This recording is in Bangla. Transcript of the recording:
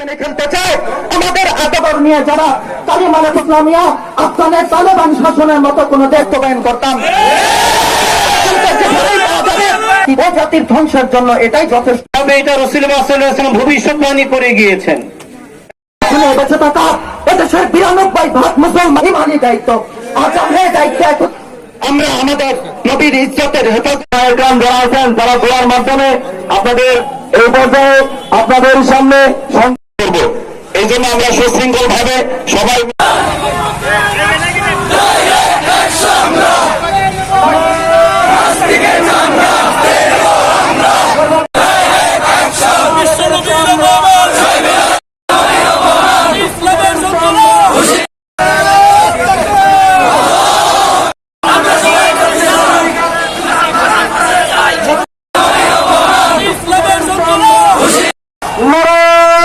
এখানে খেলতে চায়। আমাদের আদবর নিয়ে যারা কালিমায়ে ইসলামিয়া আফগানের তালেবান শাসনের মতো কোন বাস্তবায়ন করতাম, ও জাতির ধ্বংসের জন্য এটাই যথেষ্ট। তবে এটা রাসূলুল্লাহ সাল্লাল্লাহু আলাইহি ওয়াসাল্লাম ভবিষ্যৎবাণী করে গিয়েছেন। বেঁচে থাকা এদেশের 92 ভাগ মুসলমান ইমানি দায়িত্ব। আজ আমরা এই দায়িত্ব আমরা আমাদের নবীর ইজ্জতের হেফাজত যারা আছেন তারা দোয়ার মাধ্যমে আপনাদের এই পর্যায়ে আপনাদের সামনে করব। এই জন্য আমরা সুশৃঙ্খল ভাবে সবাই